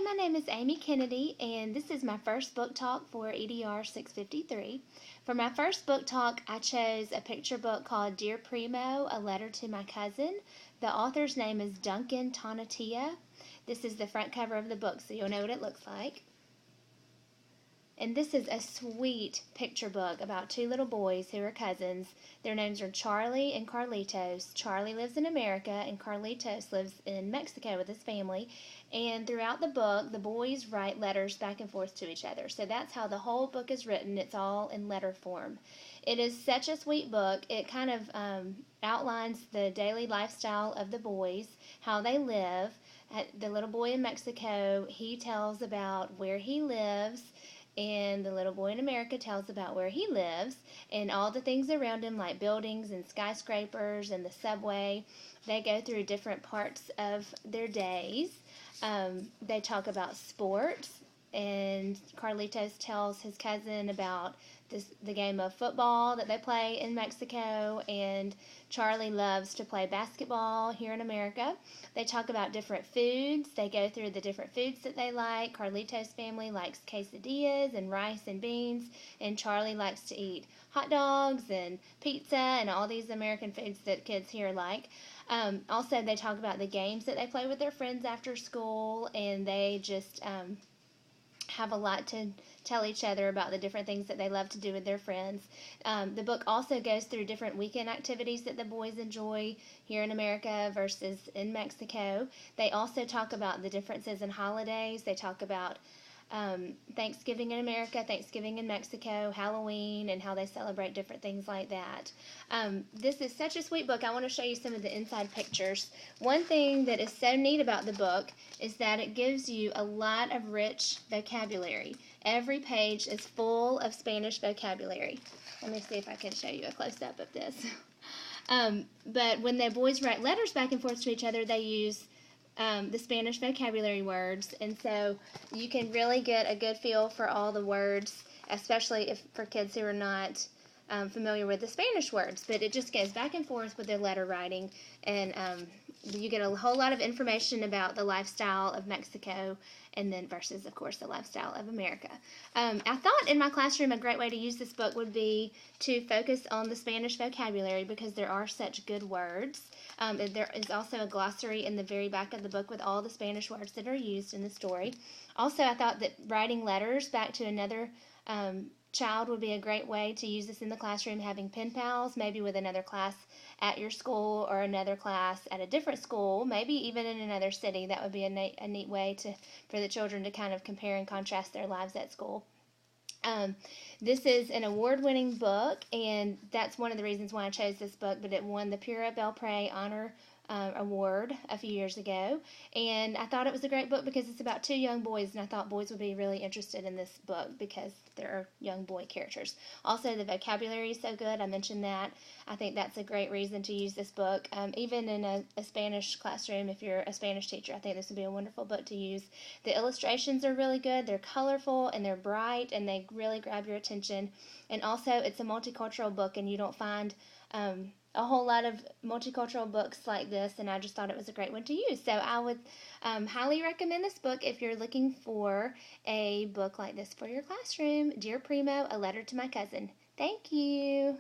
Hi, my name is Amy Kennedy, and this is my first book talk for EDR 653. For my first book talk, I chose a picture book called Dear Primo, A Letter to My Cousin. The author's name is Duncan Tonatiuh. This is the front cover of the book, so you'll know what it looks like. And this is a sweet picture book about two little boys who are cousins. Their names are Charlie and Carlitos. Charlie lives in America and Carlitos lives in Mexico with his family. And throughout the book, the boys write letters back and forth to each other. So that's how the whole book is written. It's all in letter form. It is such a sweet book. It kind of outlines the daily lifestyle of the boys, how they live. The little boy in Mexico, he tells about where he lives, and the little boy in America tells about where he lives and all the things around him, like buildings and skyscrapers and the subway. They go through different parts of their days. They talk about sports, and Carlitos tells his cousin about the game of football that they play in Mexico, and Charlie loves to play basketball here in America. They talk about different foods. They go through the different foods that they like. Carlitos' family likes quesadillas and rice and beans, and Charlie likes to eat hot dogs and pizza and all these American foods that kids here like. Also, they talk about the games that they play with their friends after school, and they just have a lot to tell each other about the different things that they love to do with their friends. The book also goes through different weekend activities that the boys enjoy here in America versus in Mexico. They also talk about the differences in holidays. They talk about Thanksgiving in America, Thanksgiving in Mexico, Halloween, and how they celebrate different things like that. This is such a sweet book. I want to show you some of the inside pictures. One thing that is so neat about the book is that it gives you a lot of rich vocabulary. Every page is full of Spanish vocabulary. Let me see if I can show you a close-up of this. But when the boys write letters back and forth to each other, they use the Spanish vocabulary words, and so you can really get a good feel for all the words, especially for kids who are not familiar with the Spanish words. But it just goes back and forth with their letter writing, and you get a whole lot of information about the lifestyle of Mexico, and then versus, of course, the lifestyle of America. I thought in my classroom a great way to use this book would be to focus on the Spanish vocabulary because there are such good words. There is also a glossary in the very back of the book with all the Spanish words that are used in the story. Also, I thought that writing letters back to another child would be a great way to use this in the classroom, having pen pals, maybe with another class at your school or another class at a different school, maybe even in another city. That would be a neat way for the children to kind of compare and contrast their lives at school. This is an award-winning book, and that's one of the reasons why I chose this book, but it won the Pura Belpre Honor Award a few years ago, and I thought it was a great book because it's about two young boys, and I thought boys would be really interested in this book because there are young boy characters. Also, the vocabulary is so good. I mentioned that. I think that's a great reason to use this book. Even in a Spanish classroom, if you're a Spanish teacher, I think this would be a wonderful book to use. The illustrations are really good. They're colorful, and they're bright, and they really grab your attention. And also, it's a multicultural book, and you don't find a whole lot of multicultural books like this, and I just thought it was a great one to use. So I would highly recommend this book if you're looking for a book like this for your classroom. Dear Primo, A Letter to My Cousin. Thank you.